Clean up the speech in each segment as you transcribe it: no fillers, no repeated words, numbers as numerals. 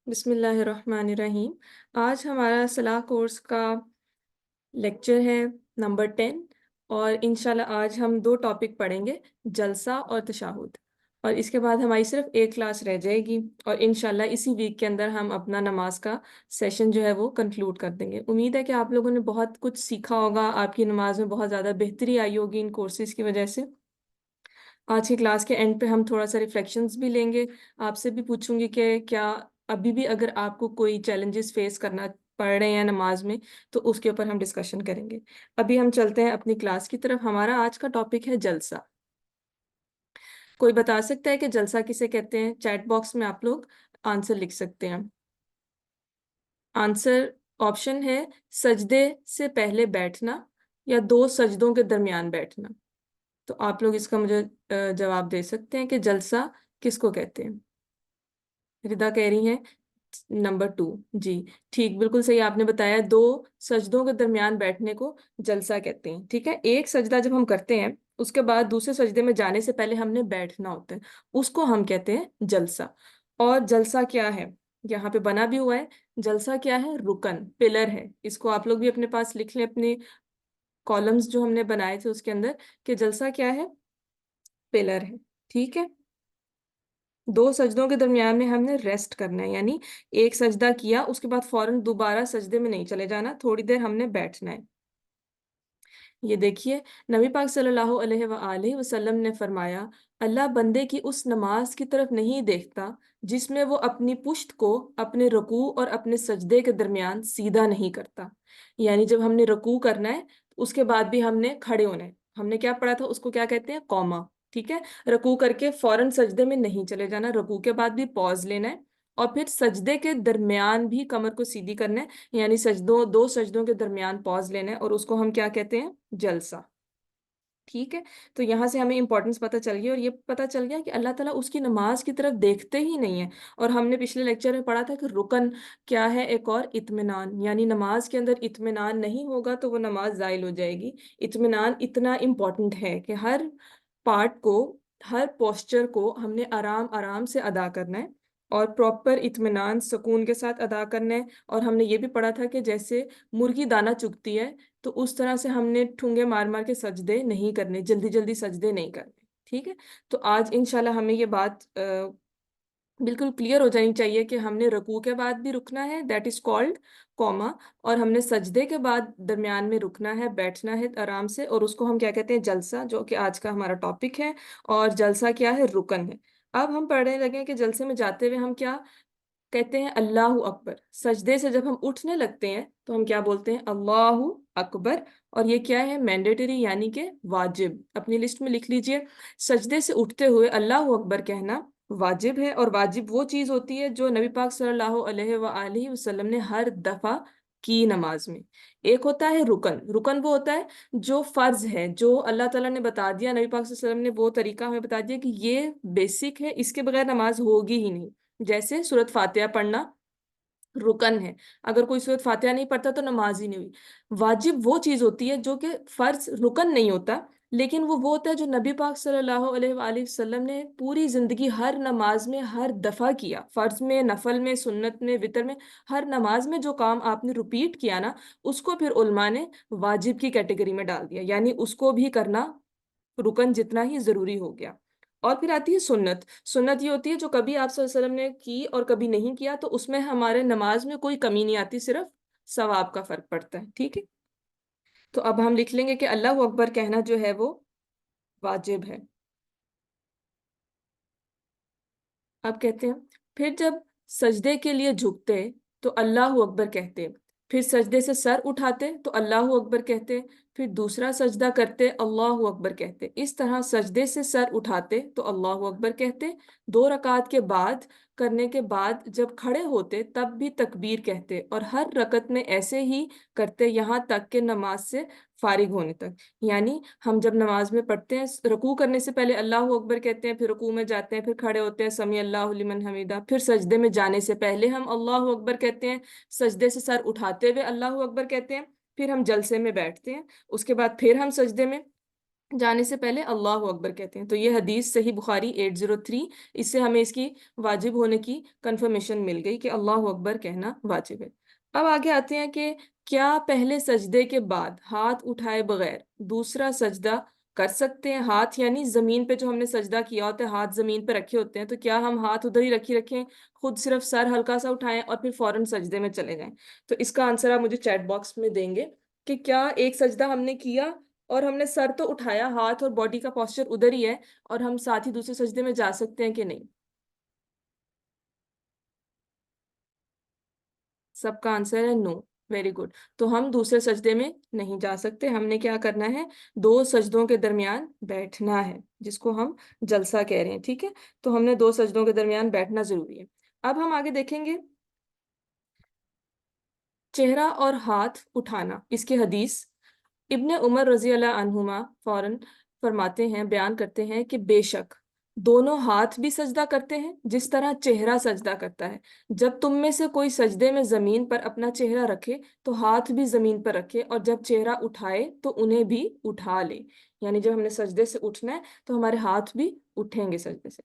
بسم اللہ الرحمن الرحیم۔ آج ہمارا صلاح کورس کا لیکچر ہے نمبر 10 اور انشاءاللہ آج ہم 2 ٹاپک پڑھیں گے، جلسہ اور تشہد، اور اس کے بعد ہماری صرف ایک کلاس رہ جائے گی اور انشاءاللہ اسی ویک کے اندر ہم اپنا نماز کا سیشن جو ہے وہ کنکلوڈ کر دیں گے۔ امید ہے کہ آپ لوگوں نے بہت کچھ سیکھا ہوگا، آپ کی نماز میں بہت زیادہ بہتری آئی ہوگی ان کورسز کی وجہ سے۔ آج کی کلاس کے اینڈ پہ ہم تھوڑا سا ریفلیکشنز بھی لیں گے، آپ سے بھی پوچھوں گی کہ کیا ابھی بھی اگر آپ کو کوئی چیلنجز فیس کرنا پڑ رہے ہیں نماز میں تو اس کے اوپر ہم ڈسکشن کریں گے۔ ابھی ہم چلتے ہیں اپنی کلاس کی طرف۔ ہمارا آج کا ٹاپک ہے جلسہ۔ کوئی بتا سکتا ہے کہ جلسہ کسے کہتے ہیں؟ چیٹ باکس میں آپ لوگ آنسر لکھ سکتے ہیں۔ آنسر آپشن ہے سجدے سے پہلے بیٹھنا یا 2 سجدوں کے درمیان بیٹھنا۔ تو آپ لوگ اس کا مجھے جواب دے سکتے ہیں کہ جلسہ کس کو کہتے ہیں؟ ردا کہہ رہی ہیں نمبر 2۔ جی ٹھیک، بالکل صحیح آپ نے بتایا، 2 سجدوں کے درمیان بیٹھنے کو جلسہ کہتے ہیں۔ ٹھیک ہے، ایک سجدہ جب ہم کرتے ہیں اس کے بعد دوسرے سجدے میں جانے سے پہلے ہم نے بیٹھنا ہوتا ہے، اس کو ہم کہتے ہیں جلسہ۔ اور جلسہ کیا ہے؟ یہاں پہ بنا بھی ہوا ہے، جلسہ کیا ہے؟ رکن، پلر ہے۔ اس کو آپ لوگ بھی اپنے پاس لکھ لیں، اپنے کالمز جو ہم نے بنائے تھے اس کے اندر، کہ جلسہ کیا ہے؟ پلر ہے۔ ٹھیک ہے، 2 سجدوں کے درمیان میں ہم نے ریسٹ کرنا ہے، یعنی ایک سجدہ کیا اس کے بعد فوراً دوبارہ سجدے میں نہیں چلے جانا، تھوڑی دیر ہم نے بیٹھنا ہے۔ یہ دیکھیے، نبی پاک صلی اللہ علیہ وآلہ وسلم نے فرمایا، اللہ بندے کی اس نماز کی طرف نہیں دیکھتا جس میں وہ اپنی پشت کو اپنے رکوع اور اپنے سجدے کے درمیان سیدھا نہیں کرتا۔ یعنی جب ہم نے رکوع کرنا ہے اس کے بعد بھی ہم نے کھڑے ہونا ہے۔ ہم نے کیا پڑھا تھا؟ اس کو کیا کہتے ہیں؟ قوما۔ ٹھیک ہے، رکوع کر کے فوراً سجدے میں نہیں چلے جانا، رکوع کے بعد بھی پوز لینا ہے، اور پھر سجدے کے درمیان بھی کمر کو سیدھی کرنا ہے، یعنی 2 سجدوں کے درمیان پوز لینا ہے، اور اس کو ہم کیا کہتے ہیں؟ جلسہ۔ ٹھیک ہے، تو یہاں سے ہمیں امپورٹنس پتہ چل گئی، اور یہ پتہ چل گیا کہ اللہ تعالیٰ اس کی نماز کی طرف دیکھتے ہی نہیں ہے۔ اور ہم نے پچھلے لیکچر میں پڑھا تھا کہ رکن کیا ہے؟ ایک اور اطمینان، یعنی نماز کے اندر اطمینان نہیں ہوگا تو وہ نماز زائل ہو جائے گی۔ اطمینان اتنا امپورٹنٹ ہے کہ ہر پارٹ کو، ہر پوسچر کو ہم نے آرام آرام سے ادا کرنا ہے، اور پراپر اطمینان سکون کے ساتھ ادا کرنا ہے۔ اور ہم نے یہ بھی پڑھا تھا کہ جیسے مرغی دانہ چگتی ہے تو اس طرح سے ہم نے ٹھونگے مار مار کے سجدے نہیں کرنے، جلدی جلدی سجدے نہیں کرنے۔ ٹھیک ہے، تو آج انشاءاللہ ہمیں یہ بات بالکل کلیئر ہو جانی چاہیے کہ ہم نے رکوع کے بعد بھی رکنا ہے، دیٹ از کالڈ کوما، اور ہم نے سجدے کے بعد درمیان میں رکنا ہے، بیٹھنا ہے آرام سے، اور اس کو ہم کیا کہتے ہیں؟ جلسہ، جو کہ آج کا ہمارا ٹاپک ہے۔ اور جلسہ کیا ہے؟ رکن ہے۔ اب ہم پڑھنے لگے کہ جلسے میں جاتے ہوئے ہم کیا کہتے ہیں؟ اللہ اکبر۔ سجدے سے جب ہم اٹھنے لگتے ہیں تو ہم کیا بولتے ہیں؟ اللہ اکبر۔ اور یہ کیا ہے؟ مینڈیٹری، یعنی کہ واجب۔ اپنی لسٹ میں لکھ لیجئے، سجدے سے اٹھتے ہوئے اللہ اکبر کہنا واجب ہے، اور واجب وہ چیز ہوتی ہے جو نبی پاک صلی اللہ علیہ وآلہ وسلم نے ہر دفعہ کی نماز میں۔ ایک ہوتا ہے رکن، رکن وہ ہوتا ہے جو فرض ہے، جو اللہ تعالیٰ نے بتا دیا، نبی پاک صلی اللہ علیہ وسلم نے وہ طریقہ ہمیں بتا دیا کہ یہ بیسک ہے، اس کے بغیر نماز ہوگی ہی نہیں۔ جیسے سورۃ فاتحہ پڑھنا رکن ہے، اگر کوئی سورۃ فاتحہ نہیں پڑھتا تو نماز ہی نہیں ہوئی۔ واجب وہ چیز ہوتی ہے جو کہ فرض، رکن نہیں ہوتا، لیکن وہ ہوتا ہے جو نبی پاک صلی اللہ علیہ وآلہ وسلم نے پوری زندگی ہر نماز میں ہر دفعہ کیا، فرض میں، نفل میں، سنت میں، وتر میں، ہر نماز میں جو کام آپ نے ریپیٹ کیا نا، اس کو پھر علماء نے واجب کی کیٹیگری میں ڈال دیا، یعنی اس کو بھی کرنا رکن جتنا ہی ضروری ہو گیا۔ اور پھر آتی ہے سنت۔ سنت یہ ہوتی ہے جو کبھی آپ صلی اللہ علیہ وسلم نے کی اور کبھی نہیں کیا، تو اس میں ہمارے نماز میں کوئی کمی نہیں آتی، صرف ثواب کا فرق پڑتا ہے۔ ٹھیک ہے، تو اب ہم لکھ لیں گے کہ اللہ اکبر کہنا جو ہے وہ واجب ہے۔ اب کہتے ہیں پھر جب سجدے کے لیے جھکتے تو اللہ اکبر کہتے، پھر سجدے سے سر اٹھاتے تو اللہ اکبر کہتے، پھر دوسرا سجدہ کرتے اللہ اکبر کہتے۔ اس طرح سجدے سے سر اٹھاتے تو اللہ اکبر کہتے، 2 رکعت کے بعد کرنے کے بعد جب کھڑے ہوتے تب بھی تکبیر کہتے، اور ہر رکعت میں ایسے ہی کرتے یہاں تک کہ نماز سے فارغ ہونے تک۔ یعنی ہم جب نماز میں پڑھتے ہیں، رکوع کرنے سے پہلے اللہ اکبر کہتے ہیں، پھر رکوع میں جاتے ہیں، پھر کھڑے ہوتے ہیں سمیع اللہ لمن حمیدہ، پھر سجدے میں جانے سے پہلے ہم اللہ اکبر کہتے ہیں، سجدے سے سر اٹھاتے ہوئے اللہ اکبر کہتے ہیں، پھر ہم جلسے میں بیٹھتے ہیں، اس کے بعد پھر ہم سجدے میں جانے سے پہلے اللہ اکبر کہتے ہیں. تو یہ حدیث صحیح بخاری 803، اس سے ہمیں اس کی واجب ہونے کی کنفرمیشن مل گئی کہ اللہ اکبر کہنا واجب ہے. اب آگے آتے ہیں کہ کیا پہلے سجدے کے بعد ہاتھ اٹھائے بغیر دوسرا سجدہ کر سکتے ہیں؟ ہاتھ یعنی زمین پہ جو ہم نے سجدہ کیا ہوتا ہے، ہاتھ زمین پہ رکھے ہوتے ہیں، تو کیا ہم ہاتھ ادھر ہی رکھیں، خود صرف سر ہلکا سا اٹھائیں اور پھر فوراً سجدے میں چلے جائیں؟ تو اس کا آنسر آپ مجھے چیٹ باکس میں دیں گے کہ کیا ایک سجدہ ہم نے کیا اور ہم نے سر تو اٹھایا، ہاتھ اور باڈی کا پوسچر ادھر ہی ہے، اور ہم ساتھ ہی دوسرے سجدے میں جا سکتے ہیں کہ نہیں؟ سب کا آنسر ہے نو. Very good. تو ہم دوسرے سجدے میں نہیں جا سکتے، ہم نے کیا کرنا ہے؟ دو سجدوں کے درمیان بیٹھنا ہے، جس کو ہم جلسہ کہہ رہے ہیں. ٹھیک ہے، تو ہم نے دو سجدوں کے درمیان بیٹھنا ضروری ہے. اب ہم آگے دیکھیں گے چہرہ اور ہاتھ اٹھانا. اس کی حدیث ابن عمر رضی اللہ عنہما فوراً فرماتے ہیں، بیان کرتے ہیں کہ بے شک دونوں ہاتھ بھی سجدہ کرتے ہیں جس طرح چہرہ سجدہ کرتا ہے. جب تم میں سے کوئی سجدے میں زمین پر اپنا چہرہ رکھے تو ہاتھ بھی زمین پر رکھے، اور جب چہرہ اٹھائے تو انہیں بھی اٹھا لے. یعنی جب ہم نے سجدے سے اٹھنا ہے تو ہمارے ہاتھ بھی اٹھیں گے سجدے سے.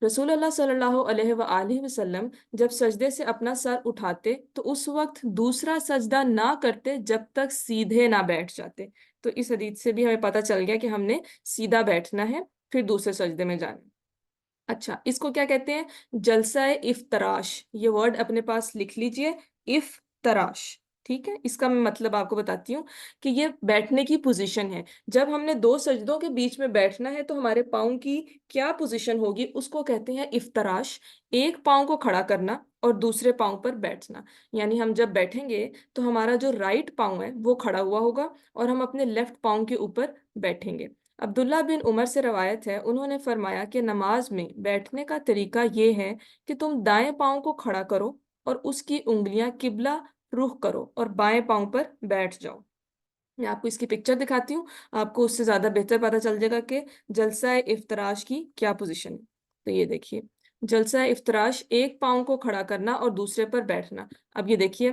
رسول اللہ صلی اللہ علیہ وآلہ وسلم جب سجدے سے اپنا سر اٹھاتے تو اس وقت دوسرا سجدہ نہ کرتے جب تک سیدھے نہ بیٹھ جاتے. تو اس حدیث سے بھی ہمیں پتہ چل گیا کہ ہم نے سیدھا بیٹھنا ہے پھر دوسرے سجدے میں جانا ہے. اچھا، اس کو کیا کہتے ہیں؟ جلسہ افتراش. یہ ورڈ اپنے پاس لکھ لیجئے، افتراش. ٹھیک ہے، اس کا میں مطلب آپ کو بتاتی ہوں کہ یہ بیٹھنے کی پوزیشن ہے. جب ہم نے دو سجدوں کے بیچ میں بیٹھنا ہے تو ہمارے پاؤں کی کیا پوزیشن ہوگی، اس کو کہتے ہیں افتراش. ایک پاؤں کو کھڑا کرنا اور دوسرے پاؤں پر بیٹھنا. یعنی ہم جب بیٹھیں گے تو ہمارا جو رائٹ پاؤں ہے وہ کھڑا ہوا ہوگا اور ہم اپنے لیفٹ پاؤں کے اوپر بیٹھیں گے. عبداللہ بن عمر سے روایت ہے، انہوں نے فرمایا کہ نماز میں بیٹھنے کا طریقہ یہ ہے کہ تم دائیں پاؤں کو کھڑا کرو اور اس کی انگلیاں قبلہ رخ کرو اور بائیں پاؤں پر بیٹھ جاؤ. میں آپ کو اس کی پکچر دکھاتی ہوں، آپ کو اس سے زیادہ بہتر پتہ چل جائے گا کہ جلسہ افتراش کی کیا پوزیشن ہے. تو یہ دیکھیے، جلسہ افتراش ایک پاؤں کو کھڑا کرنا اور دوسرے پر بیٹھنا. اب یہ دیکھیے،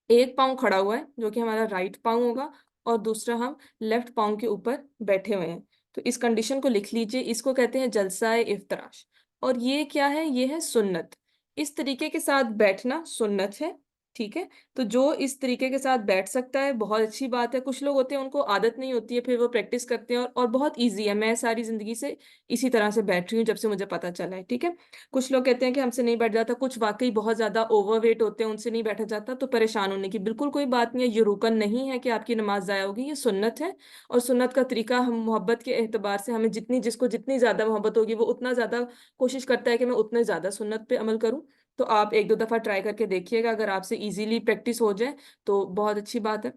ایک پاؤں کھڑا ہوا ہے جو کہ ہمارا رائٹ پاؤں ہوگا، اور دوسرا ہم لیفٹ پاؤں کے اوپر بیٹھے ہوئے ہیں. تو اس کنڈیشن کو لکھ لیجئے، اس کو کہتے ہیں جلسہ افتراش. اور یہ کیا ہے؟ یہ ہے سنت. اس طریقے کے ساتھ بیٹھنا سنت ہے. ٹھیک ہے، تو جو اس طریقے کے ساتھ بیٹھ سکتا ہے بہت اچھی بات ہے. کچھ لوگ ہوتے ہیں ان کو عادت نہیں ہوتی ہے، پھر وہ پریکٹس کرتے ہیں اور بہت ایزی ہے. میں ساری زندگی سے اسی طرح سے بیٹھ رہی ہوں جب سے مجھے پتا چلا ہے. ٹھیک ہے، کچھ لوگ کہتے ہیں کہ ہم سے نہیں بیٹھ جاتا، کچھ واقعی بہت زیادہ اوور ویٹ ہوتے ہیں ان سے نہیں بیٹھا جاتا. تو پریشان ہونے کی بالکل کوئی بات نہیں ہے، یہ رکن نہیں ہے کہ آپ کی نماز ضائع ہوگی، یہ سنت ہے. اور سنت کا طریقہ ہم محبت کے اعتبار سے ہمیں جس کو جتنی زیادہ محبت ہوگی وہ اتنا زیادہ کوشش کرتا ہے کہ میں اتنے زیادہ سنت پہ عمل کروں. تو آپ ایک دو دفعہ ٹرائی کر کے دیکھیے گا، اگر آپ سے ایزیلی پریکٹس ہو جائے تو بہت اچھی بات ہے.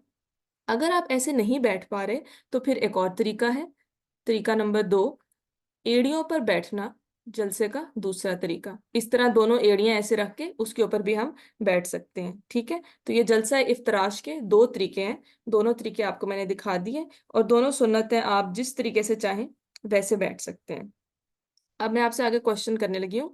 اگر آپ ایسے نہیں بیٹھ پا رہے تو پھر ایک اور طریقہ ہے. طریقہ نمبر 2، ایڑیوں پر بیٹھنا. جلسے کا دوسرا طریقہ، اس طرح دونوں ایڑیاں ایسے رکھ کے اس کے اوپر بھی ہم بیٹھ سکتے ہیں. ٹھیک ہے، تو یہ جلسہ افتراش کے دو طریقے ہیں. دونوں طریقے آپ کو میں نے دکھا دیے اور دونوں سنت ہیں، آپ جس طریقے سے چاہیں ویسے بیٹھ سکتے ہیں. اب میں آپ سے آگے کوشچن کرنے لگی ہوں،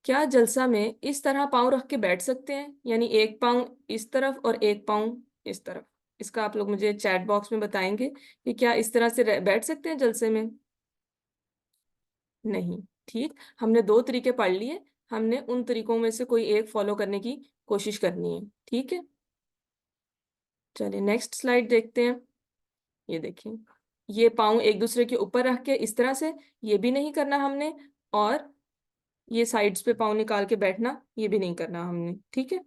کیا جلسہ میں اس طرح پاؤں رکھ کے بیٹھ سکتے ہیں؟ یعنی ایک پاؤں اس طرف اور ایک پاؤں اس طرف. اس کا آپ لوگ مجھے چیٹ باکس میں بتائیں گے کہ کیا اس طرح سے بیٹھ سکتے ہیں جلسے میں؟ نہیں. ٹھیک، ہم نے دو طریقے پڑھ لیے، ہم نے ان طریقوں میں سے کوئی ایک فالو کرنے کی کوشش کرنی ہے. ٹھیک ہے، چلیے نیکسٹ سلائیڈ دیکھتے ہیں. یہ دیکھیں، یہ پاؤں ایک دوسرے کے اوپر رکھ کے اس طرح سے، یہ بھی نہیں کرنا ہم نے، اور یہ سائڈز پہ پاؤں نکال کے بیٹھنا یہ بھی نہیں کرنا ہم نے. ٹھیک ہے،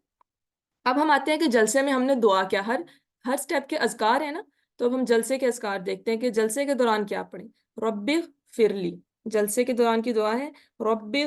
اب ہم آتے ہیں کہ جلسے میں ہم نے دعا کیا، ہر سٹیپ کے اذکار ہیں نا. تو اب ہم جلسے کے اذکار دیکھتے ہیں کہ جلسے کے دوران کیا پڑھیں. رب فرلی، جلسے کے دوران کی دعا ہے رب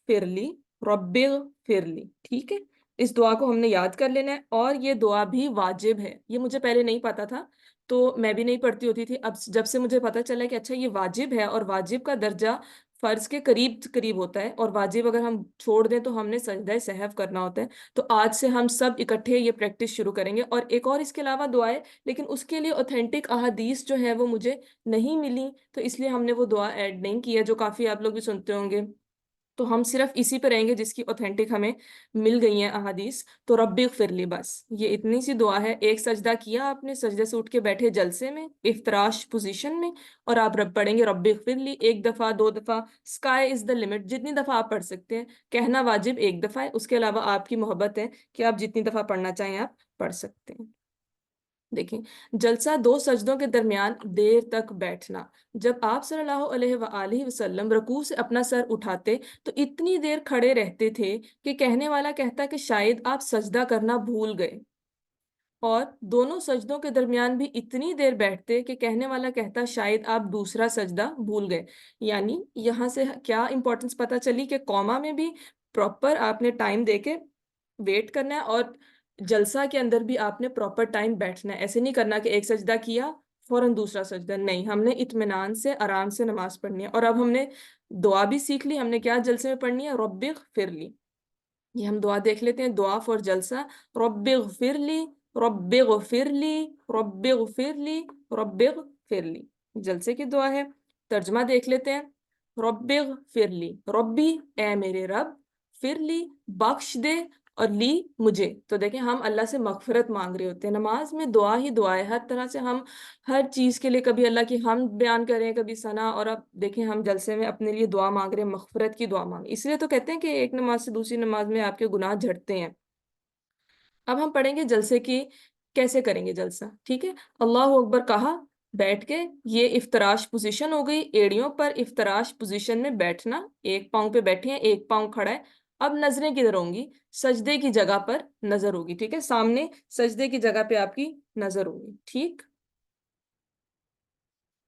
فرلی، رب فرلی. ٹھیک ہے، اس دعا کو ہم نے یاد کر لینا ہے، اور یہ دعا بھی واجب ہے. یہ مجھے پہلے نہیں پتا تھا تو میں بھی نہیں پڑھتی ہوتی تھی. اب جب سے مجھے پتا چلا کہ اچھا یہ واجب ہے، اور واجب کا درجہ فرض کے قریب قریب ہوتا ہے، اور واجب اگر ہم چھوڑ دیں تو ہم نے سجدہ سہو کرنا ہوتا ہے. تو آج سے ہم سب اکٹھے یہ پریکٹس شروع کریں گے. اور ایک اور اس کے علاوہ دعا ہے، لیکن اس کے لیے اوتھینٹک احادیث جو ہے وہ مجھے نہیں ملی، تو اس لیے ہم نے وہ دعا ایڈ نہیں کی ہے، جو کافی آپ لوگ بھی سنتے ہوں گے. تو ہم صرف اسی پہ رہیں گے جس کی اوتھینٹک ہمیں مل گئی ہیں احادیث. تو ربی اغفر لی، بس یہ اتنی سی دعا ہے. ایک سجدہ کیا آپ نے، سجدے سے اٹھ کے بیٹھے جلسے میں افتراش پوزیشن میں، اور آپ رب پڑھیں گے ربی اغفر لی 1 دفعہ 2 دفعہ. اسکائی از دا لمٹ، جتنی دفعہ آپ پڑھ سکتے ہیں. کہنا واجب 1 دفعہ ہے، اس کے علاوہ آپ کی محبت ہے کہ آپ جتنی دفعہ پڑھنا چاہیں آپ پڑھ سکتے ہیں. دیکھیں، جلسہ 2 سجدوں کے درمیان دیر تک بیٹھنا. جب آپ صلی اللہ علیہ وآلہ وسلم رکوع سے اپنا سر اٹھاتے تو اتنی دیر کھڑے رہتے تھے کہ کہنے والا کہتا کہ شاید آپ سجدہ کرنا بھول گئے، اور دونوں سجدوں کے درمیان بھی اتنی دیر بیٹھتے کہ کہنے والا کہتا شاید آپ دوسرا سجدہ بھول گئے. یعنی یہاں سے کیا امپورٹنس پتہ چلی کہ کوما میں بھی پراپر آپ نے ٹائم دے کے ویٹ کرنا ہے، اور جلسہ کے اندر بھی آپ نے پراپر ٹائم بیٹھنا ہے. ایسے نہیں کرنا کہ ایک سجدہ کیا فوراً دوسرا سجدہ. نہیں، ہم نے اطمینان سے آرام سے نماز پڑھنی ہے. اور اب ہم نے دعا بھی سیکھ لی. ہم نے کیا جلسے میں پڑھنی ہے؟ رب اغفر لی. یہ ہم دعا دیکھ لیتے ہیں، دعا فور جلسہ. رب اغفر لی، رب اغفر لی، رب اغفر لی، رب اغفر لی، جلسے کی دعا ہے. ترجمہ دیکھ لیتے ہیں. رب اغفر لی، ربی اے میرے رب، فر لی بخش دے، اور لی مجھے. تو دیکھیں ہم اللہ سے مغفرت مانگ رہے ہوتے ہیں. نماز میں دعا ہی دعا ہے، ہر طرح سے ہم ہر چیز کے لیے کبھی اللہ کی حمد بیان کریں، کبھی ثنا. اور اب دیکھیں ہم جلسے میں اپنے لیے دعا مانگ رہے ہیں، مغفرت کی دعا مانگ. اس لیے تو کہتے ہیں کہ ایک نماز سے دوسری نماز میں آپ کے گناہ جھڑتے ہیں. اب ہم پڑھیں گے جلسے کی کیسے کریں گے جلسہ. ٹھیک ہے، اللہ اکبر کہا بیٹھ کے. یہ افتراش پوزیشن ہو گئی، ایڑیوں پر افتراش پوزیشن میں بیٹھنا. ایک پاؤں پہ بیٹھے ہیں، ایک پاؤں کھڑا ہے. اب نظریں کدھر ہوں گی؟ سجدے کی جگہ پر نظر ہوگی. ٹھیک ہے، سامنے سجدے کی جگہ پہ آپ کی نظر ہوگی. ٹھیک،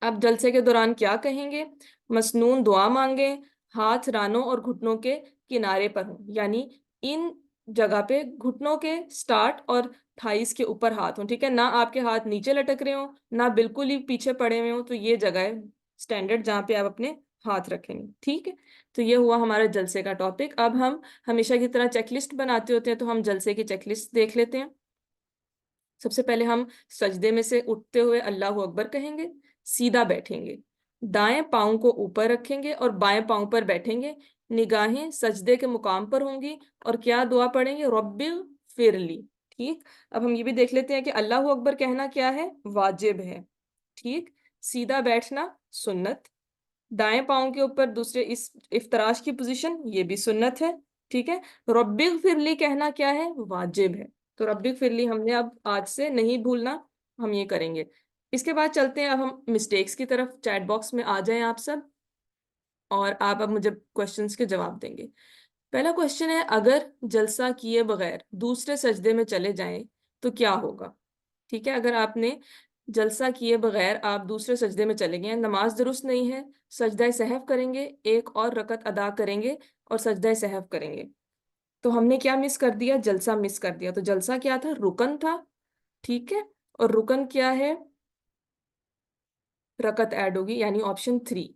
اب جلسے کے دوران کیا کہیں گے؟ مسنون دعا مانگیں. ہاتھ رانوں اور گھٹنوں کے کنارے پر ہوں، یعنی ان جگہ پہ گھٹنوں کے سٹارٹ اور تھائیز کے اوپر ہاتھ ہوں. ٹھیک ہے، نہ آپ کے ہاتھ نیچے لٹک رہے ہوں، نہ بالکل ہی پیچھے پڑے ہوئے ہوں. تو یہ جگہ ہے سٹینڈرڈ جہاں پہ آپ اپنے ہاتھ رکھیں گے. ٹھیک ہے، تو یہ ہوا ہمارا جلسے کا ٹاپک. اب ہم ہمیشہ کی طرح چیک لسٹ بناتے ہوتے ہیں، تو ہم جلسے کی چیک لسٹ دیکھ لیتے ہیں. سب سے پہلے ہم سجدے میں سے اٹھتے ہوئے اللہ اکبر کہیں گے، سیدھا بیٹھیں گے، دائیں پاؤں کو اوپر رکھیں گے اور بائیں پاؤں پر بیٹھیں گے. نگاہیں سجدے کے مقام پر ہوں گی، اور کیا دعا پڑھیں گے؟ رب اغفر لی. ٹھیک، اب ہم یہ بھی دیکھ لیتے ہیں کہ اللہ اکبر کہنا کیا ہے؟ واجب ہے. ٹھیک، سیدھا بیٹھنا سنت، دائیں پاؤں کے اوپر دوسرے اس افتراش کی پوزیشن یہ بھی سنت ہے. ٹھیک ہے، رب اغفر لی کہنا کیا ہے؟ واجب ہے. تو رب اغفر لی ہم نے اب آج سے نہیں بھولنا، ہم یہ کریں گے. اس کے بعد چلتے ہیں اب ہم مسٹیکس کی طرف. چیٹ باکس میں آ جائیں آپ سب، اور آپ اب مجھے کوشچنس کے جواب دیں گے. پہلا کوشچن ہے، اگر جلسہ کیے بغیر دوسرے سجدے میں چلے جائیں تو کیا ہوگا؟ ٹھیک ہے، اگر آپ نے جلسہ کیے بغیر آپ دوسرے سجدے میں چلے گئے، نماز درست نہیں ہے، سجدہ سہو کریں گے، ایک اور رکعت ادا کریں گے اور سجدہ سہو کریں گے. تو ہم نے کیا مس کر دیا؟ جلسہ مس کر دیا. تو جلسہ کیا تھا؟ رکن تھا. ٹھیک ہے، اور رکن کیا ہے؟ رکعت ایڈ ہوگی، یعنی آپشن 3.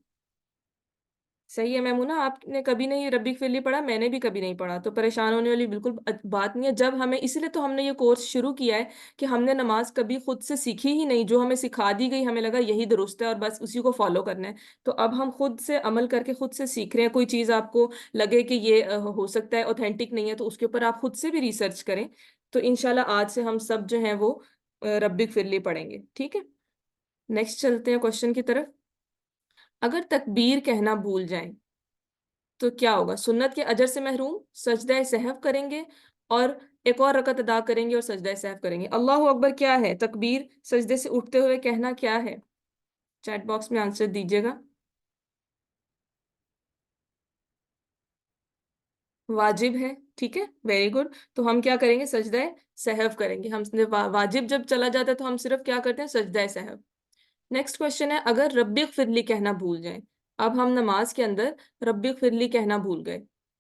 صحیح ہے میمونہ، آپ نے کبھی نہیں ربی فلی پڑھا، میں نے بھی کبھی نہیں پڑھا، تو پریشان ہونے والی بالکل بات نہیں ہے. جب ہمیں اس لیے تو ہم نے یہ کورس شروع کیا ہے کہ ہم نے نماز کبھی خود سے سیکھی ہی نہیں. جو ہمیں سکھا دی گئی ہمیں لگا یہی درست ہے اور بس اسی کو فالو کرنا ہے. تو اب ہم خود سے عمل کر کے خود سے سیکھ رہے ہیں. کوئی چیز آپ کو لگے کہ یہ ہو سکتا ہے اوتھینٹک نہیں ہے، تو اس کے اوپر آپ خود سے بھی ریسرچ کریں. تو انشاءاللہ آج سے ہم سب جو ہیں وہ ربی فلی پڑھیں گے. ٹھیک ہے، نیکسٹ چلتے ہیں کوشچن کی طرف. اگر تکبیر کہنا بھول جائیں تو کیا ہوگا؟ سنت کے اجر سے محروم، سجدہ سہو کریں گے اور ایک اور رکعت ادا کریں گے اور سجدہ سہو کریں گے. اللہ اکبر کیا ہے؟ تکبیر سجدے سے اٹھتے ہوئے کہنا کیا ہے؟ چیٹ باکس میں آنسر دیجیے گا. واجب ہے. ٹھیک ہے، ویری گڈ. تو ہم کیا کریں گے؟ سجدہ سہو کریں گے. ہم نے واجب جب چلا جاتا ہے تو ہم صرف کیا کرتے ہیں؟ سجدہ سہو. نیکسٹ کوشچن ہے، اگر رب اغفر لی کہنا بھول جائیں. اب ہم نماز کے اندر رب اغفر لی کہنا بھول گئے،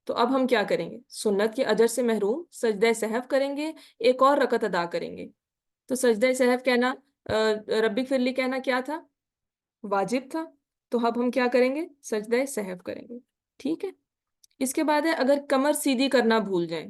تو اب ہم کیا کریں گے؟ سنت کے اجر سے محروم، سجدہ سہو کریں گے، ایک اور رکعت ادا کریں گے. تو سجدہ سہو کہنا رب اغفر لی کہنا کیا تھا؟ واجب تھا. تو اب ہم کیا کریں گے؟ سجدہ سہو کریں گے. ٹھیک ہے، اس کے بعد ہے، اگر کمر سیدھی کرنا بھول جائیں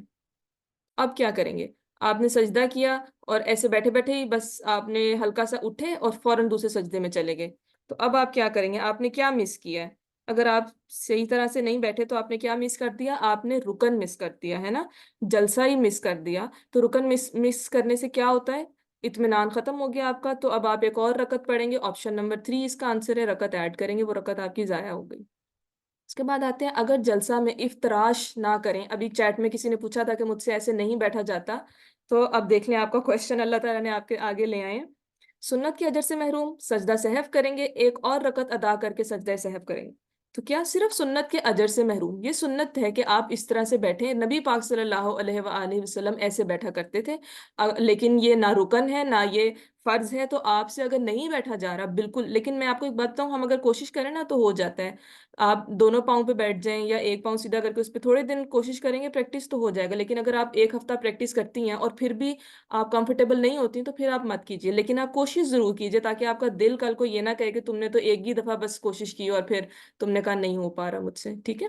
اب کیا کریں گے؟ آپ نے سجدہ کیا اور ایسے بیٹھے بیٹھے ہی بس آپ نے ہلکا سا اٹھے اور فوراً دوسرے سجدے میں چلے گئے. تو اب آپ کیا کریں گے؟ آپ نے کیا مس کیا ہے؟ اگر آپ صحیح طرح سے نہیں بیٹھے تو آپ نے کیا مس کر دیا؟ آپ نے رکن مس کر دیا ہے نا، جلسہ ہی مس کر دیا. تو رکن مس کرنے سے کیا ہوتا ہے؟ اطمینان ختم ہو گیا آپ کا. تو اب آپ ایک اور رکعت پڑھیں گے. آپشن نمبر 3 اس کا آنسر ہے، رکعت ایڈ کریں گے، وہ رکعت آپ کی ضائع ہو گئی. اس کے بعد آتے ہیں اگر جلسہ میں افتراش نہ کریں. ابھی چیٹ میں کسی نے پوچھا تھا کہ مجھ سے ایسے نہیں بیٹھا جاتا، تو اب دیکھ لیں آپ کا کوشچن اللہ تعالیٰ نے آپ کے آگے لے آئے ہیں. سنت کے اجر سے محروم، سجدہ سہو کریں گے، ایک اور رکعت ادا کر کے سجدہ سہو کریں گے. تو کیا صرف سنت کے اجر سے محروم؟ یہ سنت ہے کہ آپ اس طرح سے بیٹھیں. نبی پاک صلی اللہ علیہ وآلہ وسلم ایسے بیٹھا کرتے تھے. لیکن یہ نہ رکن ہے نہ یہ فرض ہے. تو آپ سے اگر نہیں بیٹھا جا رہا بالکل، لیکن میں آپ کو ایک بات بتاؤں، ہم اگر کوشش کریں نا تو ہو جاتا ہے. آپ دونوں پاؤں پہ بیٹھ جائیں یا ایک پاؤں سیدھا کر کے اس پہ تھوڑے دن کوشش کریں گے، پریکٹس تو ہو جائے گا. لیکن اگر آپ ایک ہفتہ پریکٹس کرتی ہیں اور پھر بھی آپ کمفرٹیبل نہیں ہوتی تو پھر آپ مت کیجیے. لیکن آپ کوشش ضرور کیجیے تاکہ آپ کا دل کل کو یہ نہ کہے کہ تم نے تو ایک ہی دفعہ بس کوشش کی اور پھر تم نے کہا نہیں ہو پا رہا مجھ سے. ٹھیک ہے؟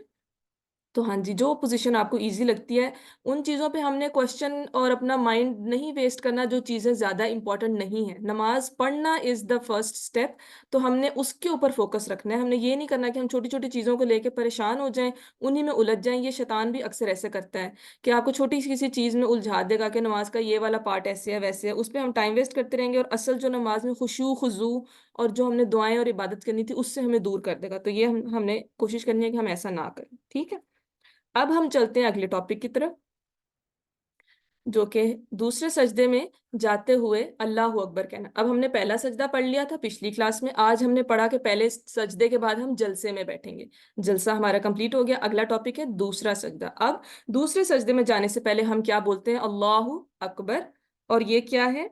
تو ہاں جی، جو پوزیشن آپ کو ایزی لگتی ہے ان چیزوں پہ ہم نے کوشچن اور اپنا مائنڈ نہیں ویسٹ کرنا جو چیزیں زیادہ امپورٹنٹ نہیں ہیں. نماز پڑھنا از دا فرسٹ اسٹیپ. تو ہم نے اس کے اوپر فوکس رکھنا ہے. ہم نے یہ نہیں کرنا کہ ہم چھوٹی چھوٹی چیزوں کو لے کے پریشان ہو جائیں، انہی میں الجھ جائیں. یہ شیطان بھی اکثر ایسے کرتا ہے کہ آپ کو چھوٹی سی کسی چیز میں الجھا دے گا کہ نماز کا یہ والا پارٹ ایسے ہے ویسے ہے، اس پہ ہم ٹائم ویسٹ کرتے رہیں گے اور اصل جو نماز میں خشوع خضوع اور جو ہم نے دعائیں اور عبادت کرنی تھی اس سے ہمیں دور کر دے گا. تو یہ ہم نے کوشش کرنی ہے کہ ہم ایسا نہ کریں. ٹھیک ہے؟ اب ہم چلتے ہیں اگلے ٹاپک کی طرف، جو کہ دوسرے سجدے میں جاتے ہوئے اللہ اکبر کہنا. اب ہم نے پہلا سجدہ پڑھ لیا تھا پچھلی کلاس میں. آج ہم نے پڑھا کہ پہلے سجدے کے بعد ہم جلسے میں بیٹھیں گے. جلسہ ہمارا کمپلیٹ ہو گیا. اگلا ٹاپک ہے دوسرا سجدہ. اب دوسرے سجدے میں جانے سے پہلے ہم کیا بولتے ہیں؟ اللہ اکبر. اور یہ کیا ہے؟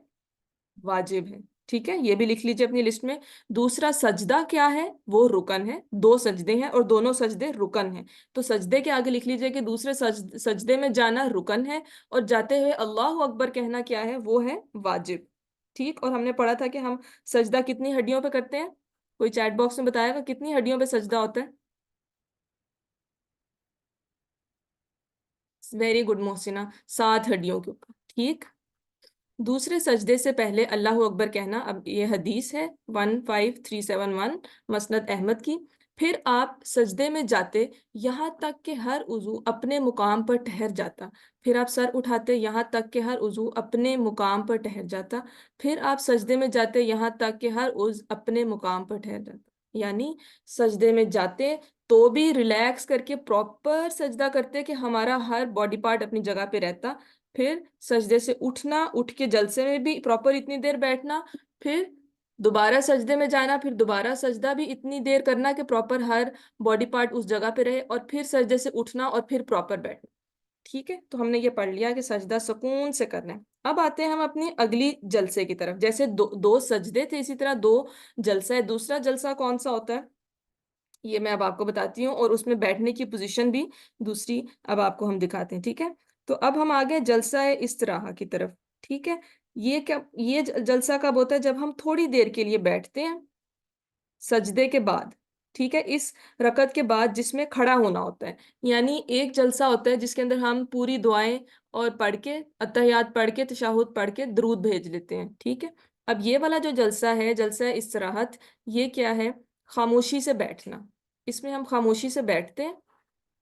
واجب ہے. ٹھیک ہے، یہ بھی لکھ لیجیے اپنی لسٹ میں. دوسرا سجدہ کیا ہے؟ وہ رکن ہے. دو سجدے ہیں اور دونوں سجدے رکن ہیں. تو سجدے کے آگے لکھ لیجیے کہ دوسرے سجدے میں جانا رکن ہے اور جاتے ہوئے اللہ اکبر کہنا کیا ہے؟ وہ ہے واجب. ٹھیک. اور ہم نے پڑھا تھا کہ ہم سجدہ کتنی ہڈیوں پہ کرتے ہیں؟ کوئی چیٹ باکس میں بتائے گا کتنی ہڈیوں پہ سجدہ ہوتا ہے؟ ویری گڈ محسنہ، 7 ہڈیوں کے اوپر. ٹھیک. دوسرے سجدے سے پہلے اللہ اکبر کہنا. اب یہ حدیث ہے 15371 مسند احمد کی. پھر آپ سجدے میں جاتے یہاں تک کہ ہر عضو اپنے مقام پر ٹھہر جاتا. پھر آپ سر اٹھاتے یہاں تک کہ ہر عضو اپنے مقام پر ٹھہر جاتا. پھر آپ سجدے میں جاتے یہاں تک کہ ہر عضو اپنے مقام پر ٹھہر جاتا. یعنی سجدے میں جاتے تو بھی ریلیکس کر کے پراپر سجدہ کرتے کہ ہمارا ہر باڈی پارٹ اپنی جگہ پہ رہتا. پھر سجدے سے اٹھنا، اٹھ کے جلسے میں بھی پراپر اتنی دیر بیٹھنا، پھر دوبارہ سجدے میں جانا، پھر دوبارہ سجدہ بھی اتنی دیر کرنا کہ پراپر ہر باڈی پارٹ اس جگہ پہ رہے، اور پھر سجدے سے اٹھنا اور پھر پراپر بیٹھنا. ٹھیک ہے؟ تو ہم نے یہ پڑھ لیا کہ سجدہ سکون سے کرنا ہے. اب آتے ہیں ہم اپنی اگلی جلسے کی طرف. جیسے دو سجدے تھے اسی طرح دو جلسہ ہے. دوسرا جلسہ کون سا ہوتا ہے یہ میں اب آپ کو بتاتی ہوں، اور اس میں بیٹھنے کی پوزیشن بھی دوسری اب آپ کو ہم دکھاتے ہیں. ٹھیک ہے؟ تو اب ہم آگے جلسہ استراحہ کی طرف. ٹھیک ہے؟ یہ جلسہ کب ہوتا ہے؟ جب ہم تھوڑی دیر کے لیے بیٹھتے ہیں سجدے کے بعد. ٹھیک ہے؟ اس رکعت کے بعد جس میں کھڑا ہونا ہوتا ہے. یعنی ایک جلسہ ہوتا ہے جس کے اندر ہم پوری دعائیں اور پڑھ کے اتحیات پڑھ کے تشہد پڑھ کے درود بھیج لیتے ہیں. ٹھیک ہے؟ اب یہ والا جو جلسہ ہے جلسہ استراحت، یہ کیا ہے؟ خاموشی سے بیٹھنا. اس میں ہم خاموشی سے بیٹھتے ہیں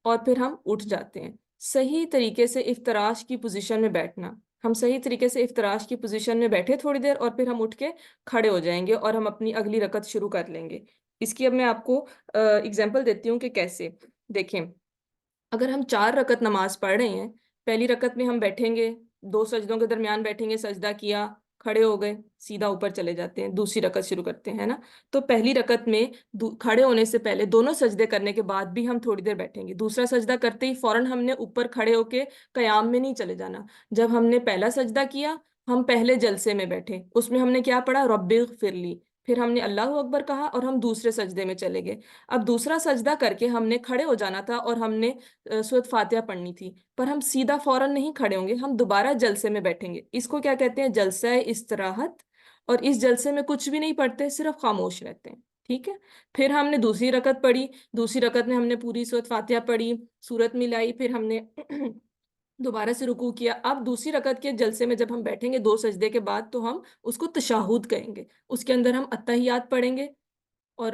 اور پھر ہم اٹھ جاتے ہیں. صحیح طریقے سے افتراش کی پوزیشن میں بیٹھنا. ہم صحیح طریقے سے افتراش کی پوزیشن میں بیٹھے تھوڑی دیر اور پھر ہم اٹھ کے کھڑے ہو جائیں گے اور ہم اپنی اگلی رکعت شروع کر لیں گے. اس کی اب میں آپ کو اگزامپل دیتی ہوں کہ کیسے. دیکھیں، اگر ہم 4 رکعت نماز پڑھ رہے ہیں، پہلی رکعت میں ہم بیٹھیں گے، 2 سجدوں کے درمیان بیٹھیں گے، سجدہ کیا، کھڑے ہو گئے، سیدھا اوپر چلے جاتے ہیں، دوسری رکعت شروع کرتے ہیں نا. تو پہلی رکعت میں کھڑے ہونے سے پہلے دونوں سجدے کرنے کے بعد بھی ہم تھوڑی دیر بیٹھیں گے. دوسرا سجدہ کرتے ہی فوراً ہم نے اوپر کھڑے ہو کے قیام میں نہیں چلے جانا. جب ہم نے پہلا سجدہ کیا، ہم پہلے جلسے میں بیٹھے، اس میں ہم نے کیا پڑھا؟ رب اغفر لی. پھر ہم نے اللہ اکبر کہا اور ہم دوسرے سجدے میں چلے گئے. اب دوسرا سجدہ کر کے ہم نے کھڑے ہو جانا تھا اور ہم نے سورۃ فاتحہ پڑھنی تھی، پر ہم سیدھا فوراً نہیں کھڑے ہوں گے، ہم دوبارہ جلسے میں بیٹھیں گے. اس کو کیا کہتے ہیں؟ جلسہ استراحت. اور اس جلسے میں کچھ بھی نہیں پڑھتے، صرف خاموش رہتے ہیں. ٹھیک ہے؟ پھر ہم نے دوسری رکعت پڑھی، دوسری رکعت میں ہم نے پوری سورۃ فاتحہ پڑھی، سورت ملائی، پھر ہم نے دوبارہ سے رکوع کیا. اب دوسری رکعت کے جلسے میں جب ہم بیٹھیں گے 2 سجدے کے بعد تو ہم اس کو تشہد کہیں گے. اس کے اندر ہم اتحیات پڑھیں گے اور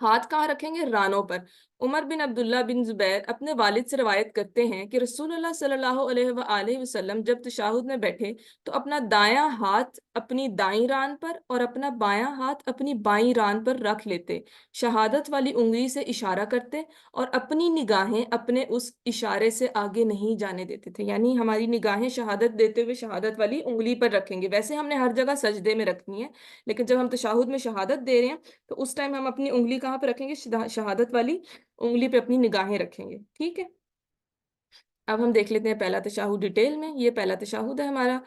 ہاتھ کہاں رکھیں گے؟ رانوں پر۔ عمر بن عبداللہ بن زبیر اپنے والد سے روایت کرتے ہیں کہ رسول اللہ صلی اللہ علیہ وآلہ وسلم جب تشہد میں بیٹھے تو اپنا دایاں ہاتھ اپنی دائیں ران پر اور اپنا بایاں ہاتھ اپنی بائیں ران پر رکھ لیتے، شہادت والی انگلی سے اشارہ کرتے اور اپنی نگاہیں اپنے اس اشارے سے آگے نہیں جانے دیتے تھے، یعنی ہماری نگاہیں شہادت دیتے ہوئے شہادت والی انگلی پر رکھیں گے۔ ویسے ہم نے ہر جگہ سجدے میں رکھنی ہے، لیکن جب ہم تشہد میں شہادت دے رہے ہیں تو اس ٹائم ہم اپنی انگلی کہاں پہ رکھیں گے؟ شہادت والی انگلی پہ اپنی نگاہیں رکھیں گے، ٹھیک ہے۔ اب ہم دیکھ لیتے ہیں پہلا تشہد ڈیٹیل میں۔ یہ پہلا تشہد ہے ہمارا،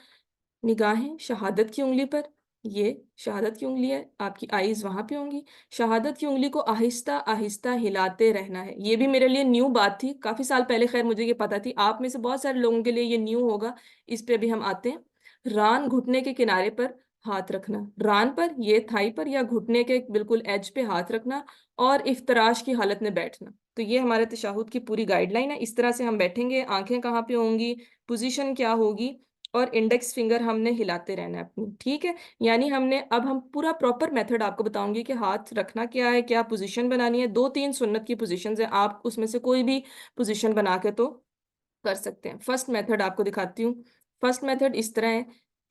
نگاہیں شہادت کی انگلی پر، یہ شہادت کی انگلی ہے، آپ کی آئیز وہاں پہ ہوں گی۔ شہادت کی انگلی کو آہستہ آہستہ ہلاتے رہنا ہے۔ یہ بھی میرے لیے نیو بات تھی، کافی سال پہلے خیر مجھے یہ پتا تھی، آپ میں سے بہت سارے لوگوں کے لیے یہ نیو ہوگا، اس پہ بھی ہم آتے ہیں۔ ران گھٹنے کے کنارے پر ہاتھ رکھنا، ران پر، یہ تھائی پر یا گھٹنے کے بالکل ایج پہ ہاتھ رکھنا اور افتراش کی حالت میں بیٹھنا۔ تو یہ ہمارے تشہد کی پوری گائیڈ لائن ہے، اس طرح سے ہم بیٹھیں گے، آنکھیں کہاں پہ ہوں گی، پوزیشن کیا ہوگی، اور انڈیکس فنگر ہم نے ہلاتے رہنا ہے اپنی، ٹھیک ہے۔ یعنی اب ہم پورا پراپر میتھڈ آپ کو بتاؤں گی کہ ہاتھ رکھنا کیا ہے، کیا پوزیشن بنانی ہے۔ 2-3 سنت کی پوزیشنز ہیں، آپ اس میں سے کوئی بھی پوزیشن بنا کے تو کر سکتے ہیں۔ فرسٹ میتھڈ آپ کو دکھاتی ہوں۔ فرسٹ میتھڈ اس طرح ہے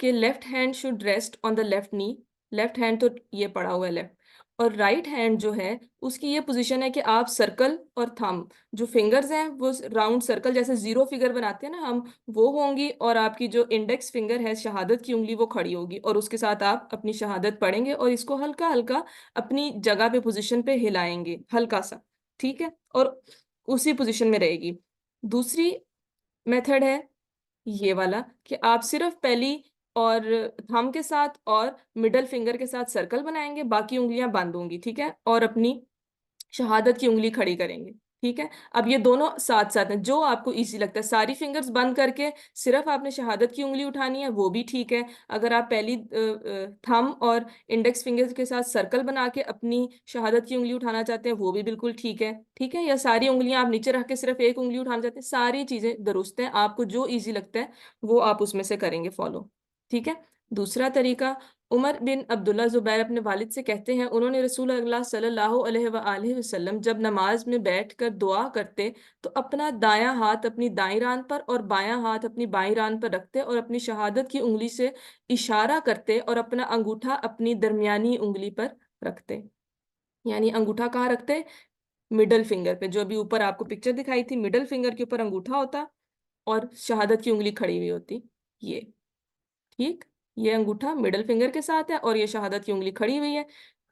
کہ left hand should rest on the left نی، لیفٹ ہینڈ تو یہ پڑا ہوا ہے لیفٹ، اور رائٹ ہینڈ جو ہے اس کی یہ پوزیشن ہے کہ آپ سرکل اور تھم جو فنگرز ہیں وہ راؤنڈ سرکل جیسے زیرو فگر بناتے ہیں نا ہم، وہ ہوں گی، اور آپ کی جو انڈیکس فنگر ہے شہادت کی انگلی وہ کھڑی ہوگی، اور اس کے ساتھ آپ اپنی شہادت پڑھیں گے اور اس کو ہلکا ہلکا اپنی جگہ پہ پوزیشن پہ ہلائیں گے ہلکا سا، ٹھیک ہے، اور اسی پوزیشن میں رہے گی۔ دوسری میتھڈ ہے یہ والا کہ آپ صرف پہلی اور تھم کے ساتھ اور مڈل فنگر کے ساتھ سرکل بنائیں گے، باقی انگلیاں بند ہوں گی، ٹھیک ہے، اور اپنی شہادت کی انگلی کھڑی کریں گے، ٹھیک ہے۔ اب یہ دونوں ساتھ ساتھ ہیں، جو آپ کو ایزی لگتا ہے، ساری فنگرز بند کر کے صرف آپ نے شہادت کی انگلی اٹھانی ہے وہ بھی ٹھیک ہے۔ اگر آپ پہلی تھم اور انڈیکس فنگرز کے ساتھ سرکل بنا کے اپنی شہادت کی انگلی اٹھانا چاہتے ہیں وہ بھی بالکل ٹھیک ہے، ٹھیک ہے۔ یا ساری انگلیاں آپ نیچے رکھ کے صرف ایک انگلی اٹھانا چاہتے ہیں، ساری چیزیں درست ہیں، آپ کو جو ایزی لگتا ہے وہ آپ اس میں سے کریں گے فالو، ٹھیک ہے۔ دوسرا طریقہ، عمر بن عبداللہ زبیر اپنے والد سے کہتے ہیں انہوں نے رسول اللہ صلی اللہ علیہ وآلہ وسلم جب نماز میں بیٹھ کر دعا کرتے تو اپنا دایاں ہاتھ اپنی دائیں ران پر اور بایاں ہاتھ اپنی بائیں ران پر رکھتے اور اپنی شہادت کی انگلی سے اشارہ کرتے اور اپنا انگوٹھا اپنی درمیانی انگلی پر رکھتے۔ یعنی انگوٹھا کہاں رکھتے؟ مڈل فنگر پہ، جو ابھی اوپر آپ کو پکچر دکھائی تھی، مڈل فنگر کے اوپر انگوٹھا ہوتا اور شہادت کی انگلی کھڑی ہوئی ہوتی، یہ ٹھیک، یہ انگوٹھا مڈل فنگر کے ساتھ ہے اور یہ شہادت کی انگلی کھڑی ہوئی ہے،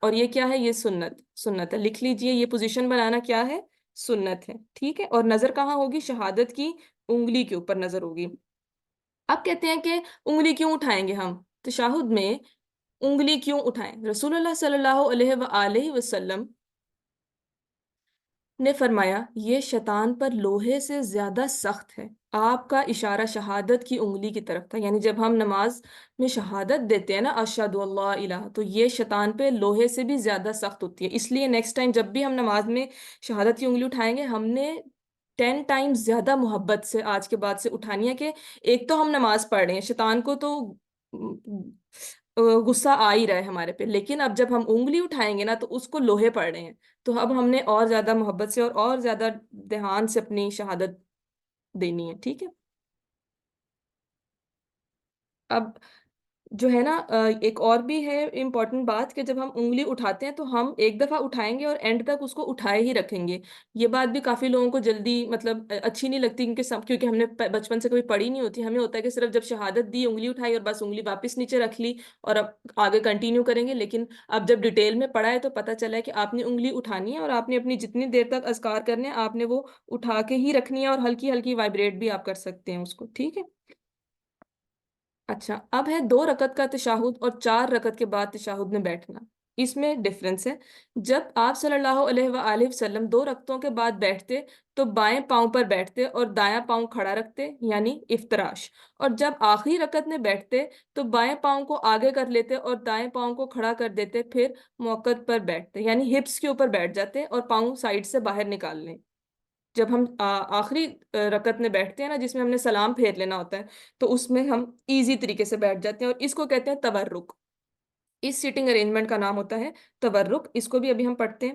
اور یہ کیا ہے؟ یہ سنت ہے، لکھ لیجئے، یہ پوزیشن بنانا کیا ہے؟ سنت ہے، ٹھیک ہے۔ اور نظر کہاں ہوگی؟ شہادت کی انگلی کے اوپر نظر ہوگی۔ اب کہتے ہیں کہ انگلی کیوں اٹھائیں گے ہم تشہد میں؟ انگلی کیوں اٹھائیں؟ رسول اللہ صلی اللہ علیہ وآلہ وسلم نے فرمایا یہ شیطان پر لوہے سے زیادہ سخت ہے۔ آپ کا اشارہ شہادت کی انگلی کی طرف تھا، یعنی جب ہم نماز میں شہادت دیتے ہیں نا اشہد اللہ الہ، تو یہ شیطان پہ لوہے سے بھی زیادہ سخت ہوتی ہے۔ اس لیے نیکسٹ ٹائم جب بھی ہم نماز میں شہادت کی انگلی اٹھائیں گے، ہم نے 10 ٹائمز زیادہ محبت سے آج کے بعد سے اٹھانی ہے، کہ ایک تو ہم نماز پڑھ رہے ہیں، شیطان کو تو غصہ آ ہی رہا ہے ہمارے پہ، لیکن اب جب ہم انگلی اٹھائیں گے نا تو اس کو لوہے پڑ رہے ہیں، تو اب ہم نے اور زیادہ محبت سے اور زیادہ دھیان سے اپنی شہادت دینی ہے، ٹھیک ہے۔ اب جو ہے نا ایک اور بھی ہے امپورٹنٹ بات، کہ جب ہم انگلی اٹھاتے ہیں تو ہم ایک دفعہ اٹھائیں گے اور اینڈ تک اس کو اٹھائے ہی رکھیں گے۔ یہ بات بھی کافی لوگوں کو جلدی مطلب اچھی نہیں لگتی، کیونکہ ہم نے بچپن سے کبھی پڑھی نہیں ہوتی، ہمیں ہوتا ہے کہ صرف جب شہادت دی انگلی اٹھائی اور بس انگلی واپس نیچے رکھ لی اور اب آگے کنٹینیو کریں گے، لیکن اب جب ڈیٹیل میں پڑھا ہے تو پتہ چلا ہے کہ آپ نے انگلی اٹھانی ہے اور آپ نے اپنی جتنی دیر تک اذکار کرنے ہیں آپ نے وہ اٹھا کے ہی رکھنی ہے، اور ہلکی ہلکی وائبریٹ بھی آپ کر سکتے ہیں اس کو، ٹھیک ہے۔ اچھا، اب ہے 2 رکعت کا تشہد اور 4 رکعت کے بعد تشہد میں بیٹھنا، اس میں ڈفرنس ہے۔ جب آپ صلی اللہ علیہ وآلہ وسلم 2 رکعتوں کے بعد بیٹھتے تو بائیں پاؤں پر بیٹھتے اور دایاں پاؤں کھڑا رکھتے، یعنی افتراش، اور جب آخری رکعت میں بیٹھتے تو بائیں پاؤں کو آگے کر لیتے اور دائیں پاؤں کو کھڑا کر دیتے، پھر موقعت پر بیٹھتے، یعنی ہپس کے اوپر بیٹھ جاتے اور پاؤں سائڈ سے باہر نکال لیں۔ جب ہم آخری رکعت میں بیٹھتے ہیں نا، جس میں ہم نے سلام پھیر لینا ہوتا ہے، تو اس میں ہم ایزی طریقے سے بیٹھ جاتے ہیں، اور اس کو کہتے ہیں تورک۔ اس سیٹنگ ارینجمنٹ کا نام ہوتا ہے تورک، اس کو بھی ابھی ہم پڑھتے ہیں۔